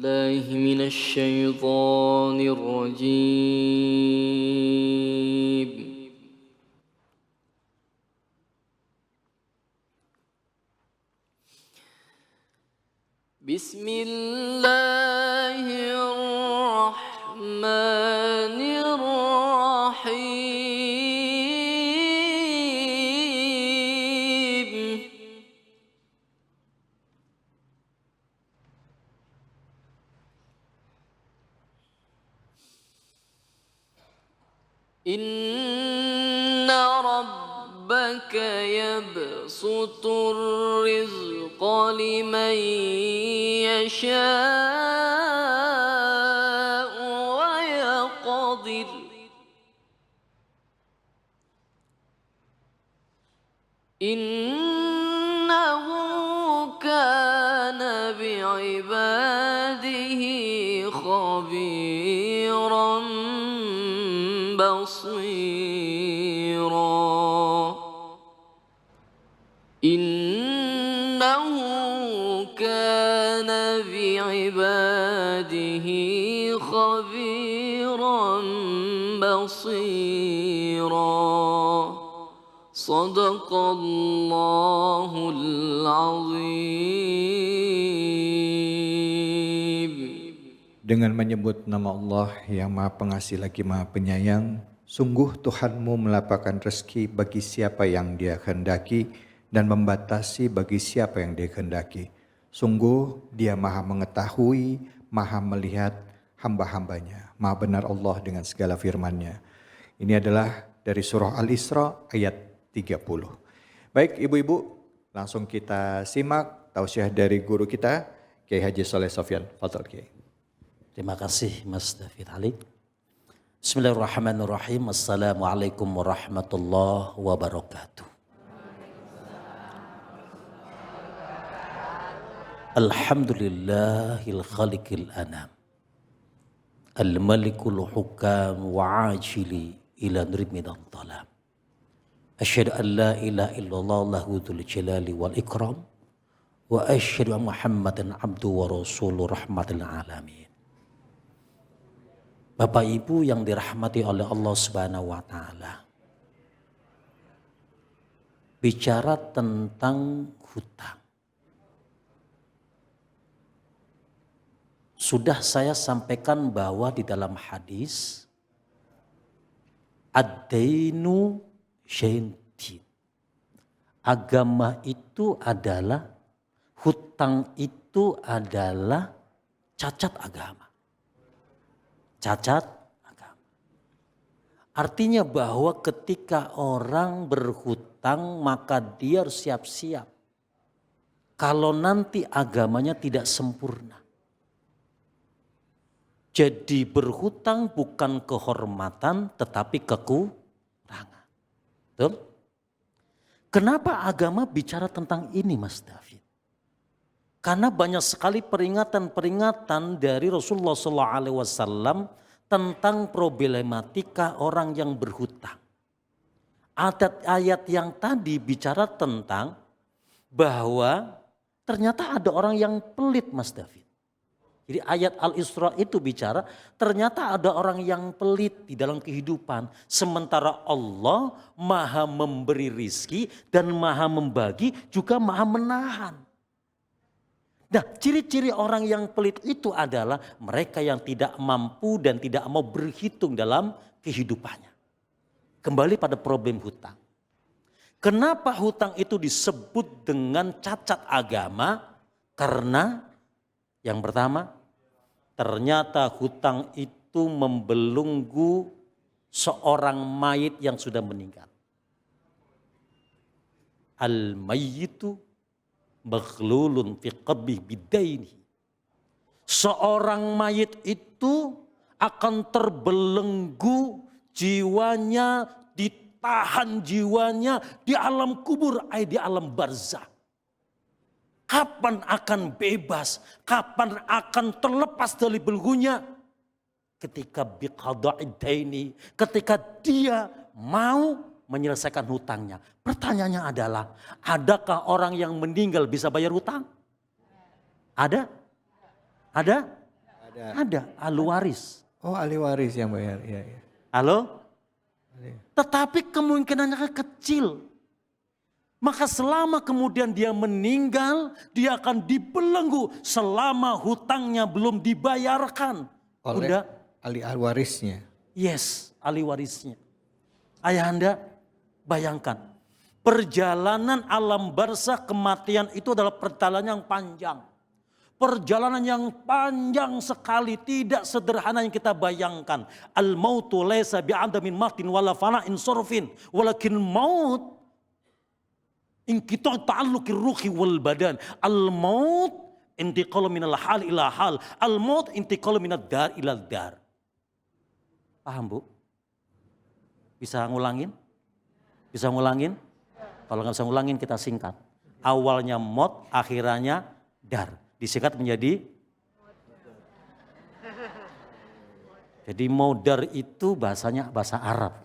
بالله من الشيطان الرجيم. بسم الله الرحمن الرحيم. إن ربك يبسط الرزق لمن يشاء ويقدر إنه كان بعباده خبيرا بصيرا. إنه كان بعباده خبيرا بصيرا. صدق الله العظيم. Dengan menyebut nama Allah yang Maha Pengasih lagi Maha Penyayang, sungguh Tuhanmu melapangkan rezeki bagi siapa yang Dia kehendaki dan membatasi bagi siapa yang Dia kehendaki. Sungguh Dia Maha mengetahui, Maha melihat hamba-hambanya. Maha benar Allah dengan segala firman-Nya. Ini adalah dari surah Al-Isra ayat 30. Baik ibu-ibu, langsung kita simak tausiah dari guru kita, Kiai Haji Soleh Sofyan. Fadhol Kiai. Terima kasih Mas David Ali. Bismillahirrahmanirrahim. Assalamualaikum warahmatullahi wabarakatuh. Alhamdulillahil khaliqil anam. Al-malikul hukam wa ajili ila nurmidan talam. Asyhadu an la ilaha illallah lahu dzul jalali wal ikram. Wa asyhadu anna Muhammadan abdu wa rasuluh rahmatil alamin. Bapak Ibu yang dirahmati oleh Allah Subhanahu wa taala. Bicara tentang hutang. Sudah saya sampaikan bahwa di dalam hadis ad-dainu syai'un. Agama itu adalah, hutang itu adalah cacat agama. Cacat agama. Artinya bahwa ketika orang berhutang maka dia harus siap-siap. Kalau nanti agamanya tidak sempurna. Jadi berhutang bukan kehormatan tetapi kekurangan. Betul? Kenapa agama bicara tentang ini Mas David? Karena banyak sekali peringatan-peringatan dari Rasulullah SAW tentang problematika orang yang berhutang. Ayat yang tadi bicara tentang bahwa ternyata ada orang yang pelit Mas David. Jadi ayat Al-Isra itu bicara ternyata ada orang yang pelit di dalam kehidupan. Sementara Allah maha memberi rizki dan maha membagi juga maha menahan. Nah, ciri-ciri orang yang pelit itu adalah mereka yang tidak mampu dan tidak mau berhitung dalam kehidupannya. Kembali pada problem hutang. Kenapa hutang itu disebut dengan cacat agama? Karena yang pertama, ternyata hutang itu membelenggu seorang mayit yang sudah meninggal. Al-mayyitu maghlulun fi qabih bidaini. Seorang mayit itu akan terbelenggu jiwanya, ditahan jiwanya di alam kubur, di alam barzakh. Kapan akan bebas? Kapan akan terlepas dari belenggunya? Ketika biqada'id daini, ketika dia mau menyelesaikan hutangnya. Pertanyaannya adalah, adakah orang yang meninggal bisa bayar hutang? Ada? Ada? Ada ahli waris. Oh, ahli waris yang bayar. Iya, iya. Halo? Tetapi kemungkinannya kecil. Maka selama kemudian dia meninggal, dia akan dibelenggu selama hutangnya belum dibayarkan. Oleh Bunda, ahli warisnya. yes, ahli warisnya. Ayahanda, bayangkan. Perjalanan alam barzah kematian itu adalah perjalanan yang panjang. Perjalanan yang panjang sekali, tidak sederhana yang kita bayangkan. Al-mautu laysa bi'adamin matin wala fana'in sorfin. Walakin maut in kita ta'alluqir ruhi wal badan. Al-maut intiqalu minal hal ila hal. Al-maut intiqalu minad dar ila dar. Paham, Bu? Bisa ngulangin? Bisa ngulangin? Kalau nggak bisa ngulangin kita singkat. Awalnya maut, akhirannya dar. Disingkat menjadi. Jadi modar itu bahasanya bahasa Arab.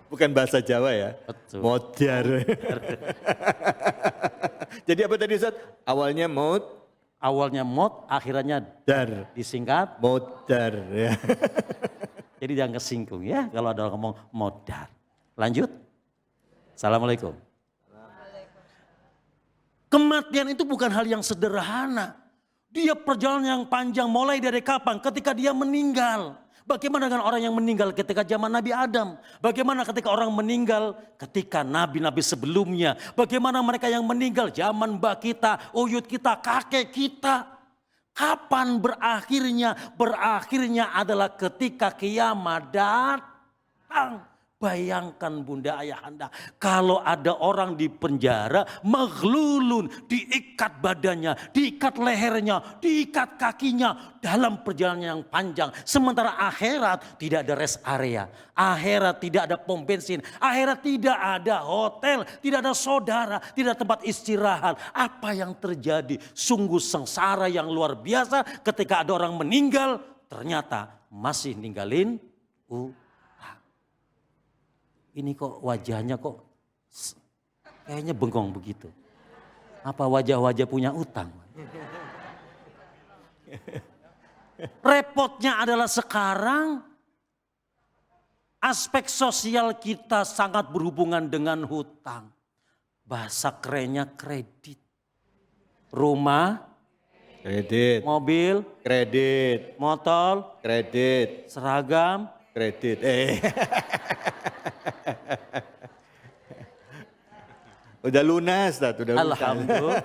Bukan bahasa Jawa ya. Betul. Modar. Jadi apa tadi Ustaz? Awalnya maut, Awalnya maut, akhirannya dar. disingkat. Modar ya. Jadi jangan kesinggung ya kalau ada orang ngomong modar. Lanjut. Assalamualaikum. Kematian itu bukan hal yang sederhana. Dia perjalanan yang panjang mulai dari kapan? Ketika dia meninggal. Bagaimana dengan orang yang meninggal ketika zaman Nabi Adam? Bagaimana ketika orang meninggal ketika nabi-nabi sebelumnya? Bagaimana mereka yang meninggal zaman mbak kita, uyut kita, kakek kita? Kapan berakhirnya? Berakhirnya adalah ketika kiamat datang. Bayangkan Bunda Ayahanda, kalau ada orang di penjara, maghlulun, diikat badannya, diikat lehernya, diikat kakinya dalam perjalanan yang panjang. Sementara akhirat tidak ada rest area, akhirat tidak ada pom bensin, akhirat tidak ada hotel, tidak ada saudara, tidak ada tempat istirahat. Apa yang terjadi? Sungguh sengsara yang luar biasa ketika ada orang meninggal, ternyata masih ninggalin ini kok wajahnya kok kayaknya bengkong begitu. Apa wajah-wajah punya utang? Repotnya adalah sekarang aspek sosial kita sangat berhubungan dengan hutang. Bahasa kerennya kredit. Rumah, Kredit. mobil, Kredit. motor, Kredit. seragam, Kredit. Udah lunas, Tat. Udah lunas. alhamdulillah.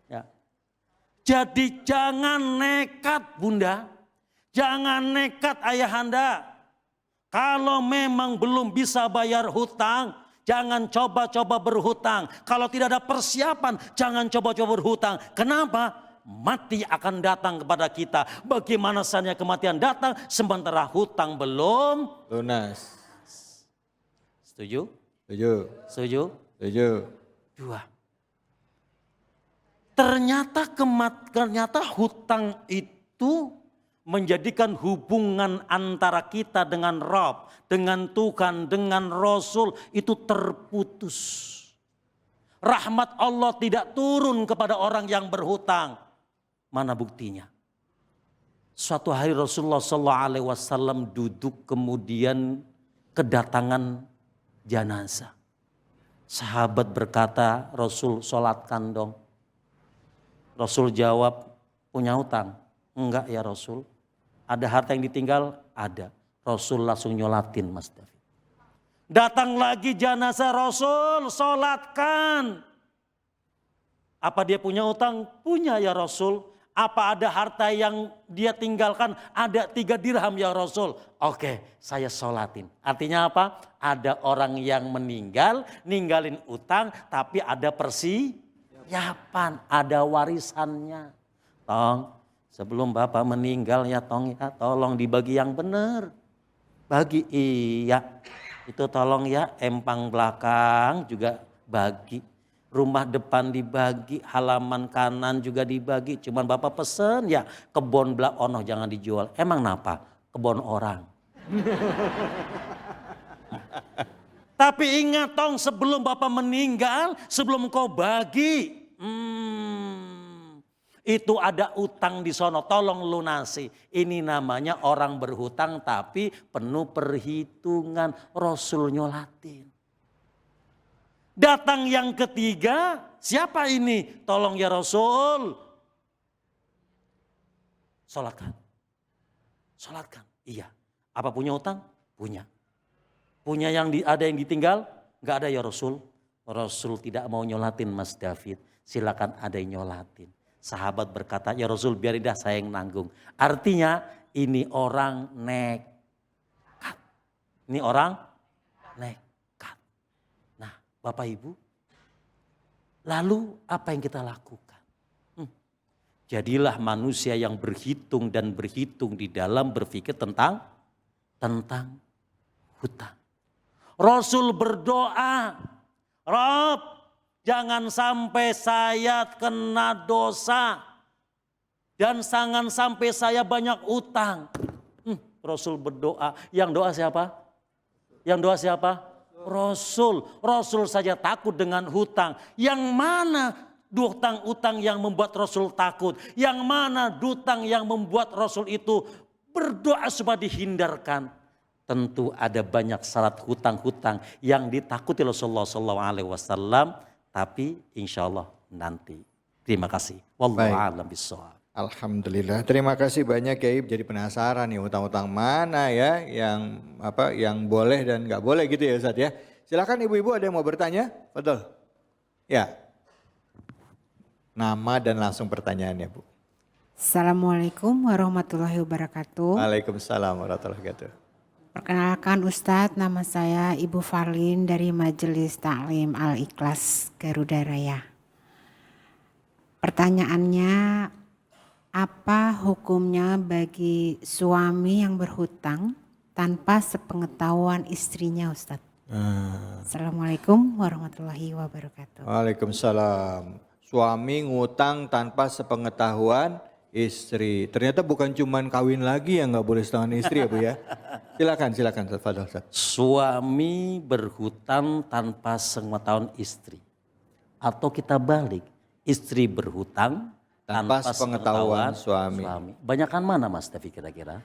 Ya. Jadi jangan nekat Bunda. Jangan nekat Ayahanda. Kalau memang belum bisa bayar hutang, jangan coba-coba berhutang. Kalau tidak ada persiapan, jangan coba-coba berhutang. Kenapa? Mati akan datang kepada kita. Bagaimana saja kematian datang sementara hutang belum Lunas. Setuju? Setuju. Setuju? Setuju. 2. Ternyata hutang itu menjadikan hubungan antara kita dengan Rabb, dengan Tuhan, dengan Rasul itu terputus. Rahmat Allah tidak turun kepada orang yang berhutang. Mana buktinya? Suatu hari Rasulullah SAW duduk kemudian kedatangan jenazah. Sahabat berkata, Rasul sholatkan dong. Rasul jawab, punya hutang? Enggak ya Rasul. Ada harta yang ditinggal? Ada. Rasul langsung nyolatin Mas David. Datang lagi jenazah Rasul, sholatkan. Apa dia punya hutang? Punya ya Rasul. Apa ada harta yang dia tinggalkan? Ada 3 dirham ya Rasul. Oke, saya sholatin. Artinya apa? Ada orang yang meninggal, ninggalin utang, tapi ada persiapan, ada warisannya. Tong, sebelum Bapak meninggal ya Tong ya, tolong dibagi yang benar. Bagi, iya. Itu tolong ya, empang belakang juga bagi. Rumah depan dibagi, halaman kanan juga dibagi. Cuman Bapak pesen ya kebon belah ono jangan dijual. Emang napa? Kebon orang. Tapi ingat Tong sebelum Bapak meninggal, sebelum kau bagi. Itu ada utang di sono, tolong lunasi. Ini namanya orang berhutang tapi penuh perhitungan. Rasul nyolatin. Datang yang ketiga, siapa ini? Tolong ya Rasul. Sholatkan. Sholatkan. Iya. Apa punya utang? Punya. Punya ada yang ditinggal? Enggak ada ya Rasul. Rasul tidak mau nyolatin Mas David. Silakan ada yang nyolatin. Sahabat berkata, ya Rasul biarin dah saya yang nanggung. Artinya ini orang nekat. Ini orang nekat. Nah Bapak Ibu, lalu apa yang kita lakukan? Jadilah manusia yang berhitung dan berhitung di dalam berpikir tentang hutang. Rasul berdoa, Rob jangan sampai saya kena dosa dan jangan sampai saya banyak utang. Rasul berdoa, yang doa siapa? Yang doa siapa? Rasul. Rasul saja takut dengan hutang. Yang mana utang yang membuat Rasul takut? Yang mana hutang yang membuat Rasul itu berdoa supaya dihindarkan? Tentu ada banyak syarat hutang-hutang yang ditakuti Rasulullah SAW, tapi insya Allah nanti. Terima kasih. Wallahu a'lam bishawab. Alhamdulillah. Terima kasih banyak Kiai. Jadi penasaran nih utang-utang mana ya yang boleh dan nggak boleh gitu ya Ustaz ya. Silakan ibu-ibu ada yang mau bertanya? Betul. Ya. Nama dan langsung pertanyaannya Bu. Assalamualaikum warahmatullahi wabarakatuh. Waalaikumsalam warahmatullahi wabarakatuh. Perkenalkan Ustadz, nama saya Ibu Farlin dari Majelis Taklim Al-Ikhlas Garuda Raya. Pertanyaannya, apa hukumnya bagi suami yang berhutang tanpa sepengetahuan istrinya Ustadz? Assalamualaikum warahmatullahi wabarakatuh. Waalaikumsalam. Suami ngutang tanpa sepengetahuan istri. Ternyata bukan cuman kawin lagi yang nggak boleh setengah istri ya Bu ya. Silakan Ustaz. Suami berhutang tanpa sepengetahuan istri. Atau kita balik, istri berhutang tanpa sepengetahuan suami. Banyakan mana Mas Davi kira-kira?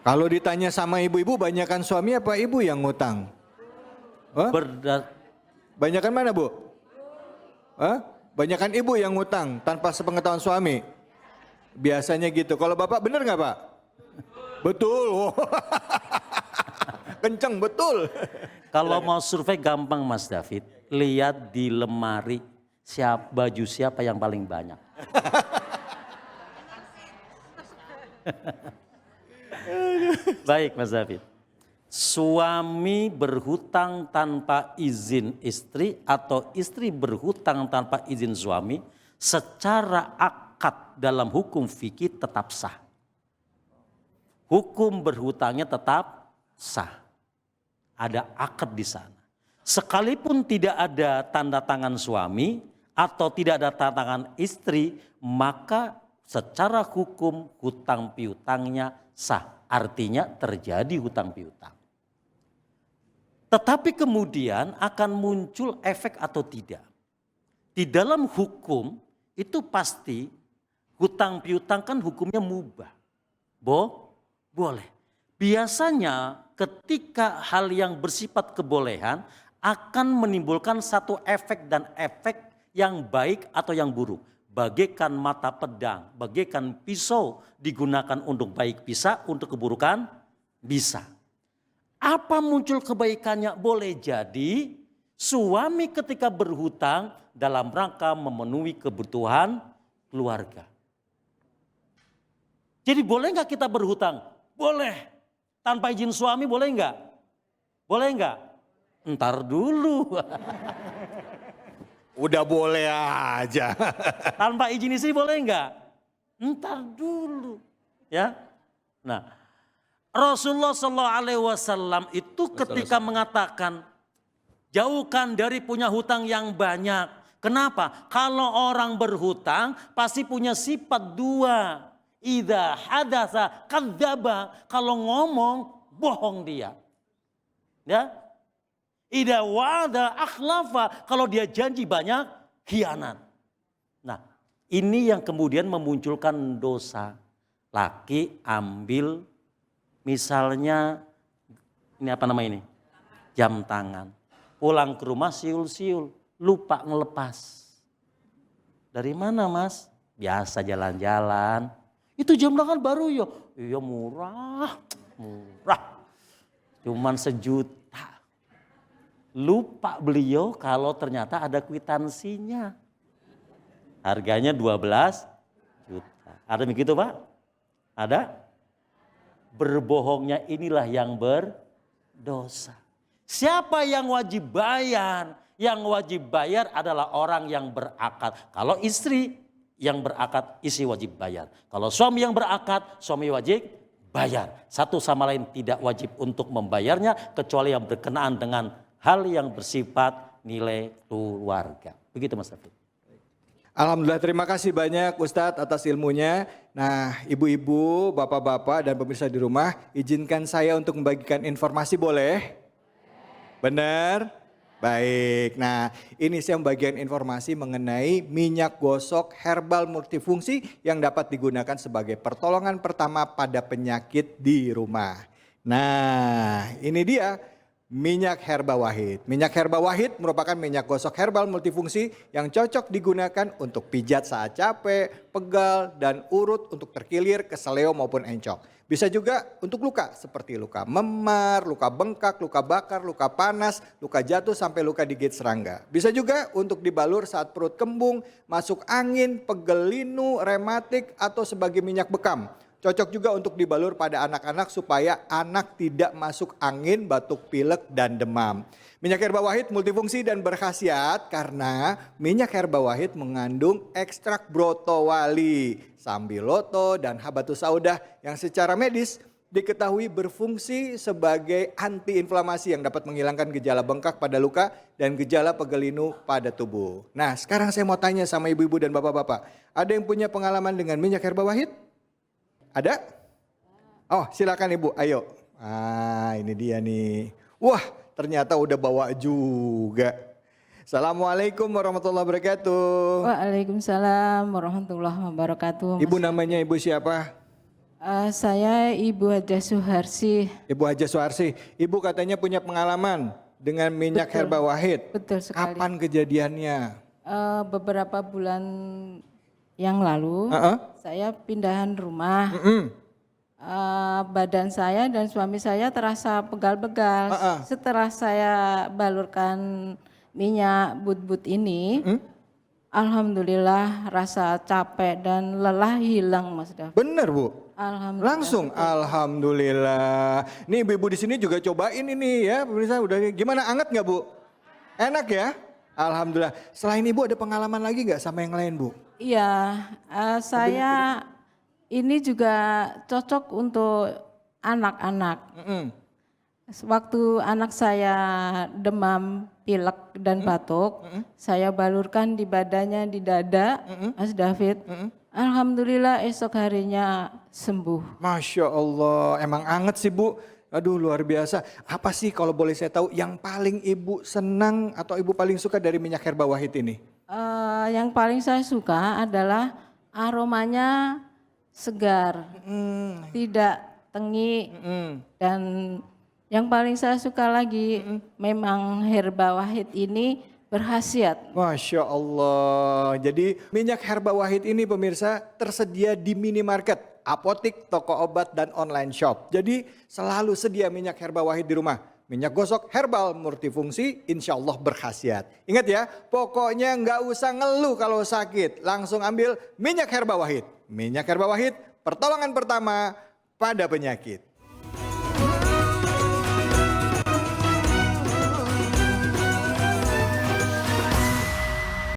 Kalau ditanya sama ibu-ibu, banyakan suami apa ibu yang ngutang? Banyakan mana Bu? Banyakan ibu yang ngutang tanpa sepengetahuan suami. Biasanya gitu. Kalau bapak benar nggak Pak? Betul. Kenceng betul. Kalau mau survei gampang Mas David. Lihat di lemari baju siapa yang paling banyak. Baik Mas David. Suami berhutang tanpa izin istri atau istri berhutang tanpa izin suami secara akad dalam hukum fikih tetap sah. Hukum berhutangnya tetap sah. Ada akad di sana. Sekalipun tidak ada tanda tangan suami atau tidak ada tanda tangan istri, maka secara hukum hutang piutangnya sah. Artinya terjadi hutang piutang. Tetapi kemudian akan muncul efek atau tidak. Di dalam hukum itu pasti hutang piutang kan hukumnya mubah. Boleh. Biasanya ketika hal yang bersifat kebolehan akan menimbulkan satu efek dan efek yang baik atau yang buruk. Bagaikan mata pedang, bagaikan pisau digunakan untuk baik bisa, untuk keburukan bisa. Apa muncul kebaikannya? Boleh jadi suami ketika berhutang dalam rangka memenuhi kebutuhan keluarga. Jadi boleh nggak kita berhutang? Boleh. Tanpa izin suami boleh nggak? Boleh nggak? Ntar dulu. Udah boleh aja. Tanpa izin istri boleh nggak? Ntar dulu. Ya. Nah, Rasulullah SAW itu ketika mengatakan jauhkan dari punya hutang yang banyak. Kenapa? Kalau orang berhutang pasti punya sifat dua. Idza hadatsa kadzdzaba, kalau ngomong bohong dia. Ya. Idza wa'ada akhlafa, kalau dia janji banyak khianat. Nah, Ini yang kemudian memunculkan dosa. Laki ambil misalnya ini apa nama ini? Jam tangan. Pulang ke rumah siul-siul, lupa ngelepas. Dari mana mas? Biasa jalan-jalan. Itu jam tangan baru ya? Iya murah. Cuman 1 juta. Lupa beliau kalau ternyata ada kwitansinya. Harganya 12 juta. Ada begitu Pak? Ada? Berbohongnya inilah yang berdosa. Siapa yang wajib bayar? Yang wajib bayar adalah orang yang berakad. Kalau istri yang berakad, istri wajib bayar. Kalau suami yang berakad, suami wajib bayar. Satu sama lain tidak wajib untuk membayarnya kecuali yang berkenaan dengan hal yang bersifat nilai keluarga. Begitu Mas David. Alhamdulillah, terima kasih banyak Ustadz atas ilmunya. Nah, ibu-ibu, bapak-bapak dan pemirsa di rumah, izinkan saya untuk membagikan informasi, boleh? Benar? Baik, nah ini saya membagikan informasi mengenai minyak gosok herbal multifungsi yang dapat digunakan sebagai pertolongan pertama pada penyakit di rumah. Nah ini dia minyak herba wahid. Minyak herba wahid merupakan minyak gosok herbal multifungsi yang cocok digunakan untuk pijat saat capek, pegal, dan urut untuk terkilir, keseleo maupun encok. Bisa juga untuk luka seperti luka memar, luka bengkak, luka bakar, luka panas, luka jatuh sampai luka digigit serangga. Bisa juga untuk dibalur saat perut kembung, masuk angin, pegel linu, rematik atau sebagai minyak bekam. Cocok juga untuk dibalur pada anak-anak supaya anak tidak masuk angin, batuk pilek dan demam. Minyak herba wahid multifungsi dan berkhasiat karena minyak herba wahid mengandung ekstrak brotowali, sambiloto dan habatus saudah yang secara medis diketahui berfungsi sebagai antiinflamasi yang dapat menghilangkan gejala bengkak pada luka dan gejala pegelinu pada tubuh. Nah, sekarang saya mau tanya sama ibu-ibu dan bapak-bapak, ada yang punya pengalaman dengan minyak herba wahid? Ada? Oh, silakan Ibu, ayo. Ah, ini dia nih. Wah, ternyata udah bawa juga. Assalamualaikum warahmatullahi wabarakatuh. Waalaikumsalam warahmatullahi wabarakatuh. Ibu namanya Ibu siapa? Saya Ibu Haja Suharsi. Ibu Haja Suharsi. Ibu katanya punya pengalaman dengan minyak Betul. herba wahid. Betul sekali. Kapan kejadiannya? Beberapa bulan yang lalu saya pindahan rumah. Badan saya dan suami saya terasa pegal-pegal. Setelah saya balurkan minyak but-but ini, alhamdulillah rasa capek dan lelah hilang Mas David. Bener Bu? Alhamdulillah. Langsung, alhamdulillah. Nih ibu-ibu di sini juga cobain ini ya, pemirsa udah gimana, anget nggak Bu? Enak ya? Alhamdulillah. Selain ibu ada pengalaman lagi nggak sama yang lain Bu? Iya, saya ini juga cocok untuk anak-anak. Waktu anak saya demam, pilek dan batuk, saya balurkan di badannya, di dada, Mas David. Alhamdulillah esok harinya sembuh. Masya Allah, emang anget sih Bu. Aduh luar biasa. Apa sih kalau boleh saya tahu yang paling ibu senang atau ibu paling suka dari minyak herba wahid ini? Yang paling saya suka adalah aromanya segar, tidak tengi, dan yang paling saya suka lagi memang herba wahid ini berkhasiat. Masya Allah. Jadi minyak herba wahid ini pemirsa tersedia di minimarket, apotik, toko obat dan online shop. Jadi selalu sedia minyak herba wahid di rumah. Minyak gosok herbal multifungsi insya Allah berkhasiat. Ingat ya, pokoknya nggak usah ngeluh kalau sakit. Langsung ambil minyak herba wahid. Minyak herba wahid pertolongan pertama pada penyakit.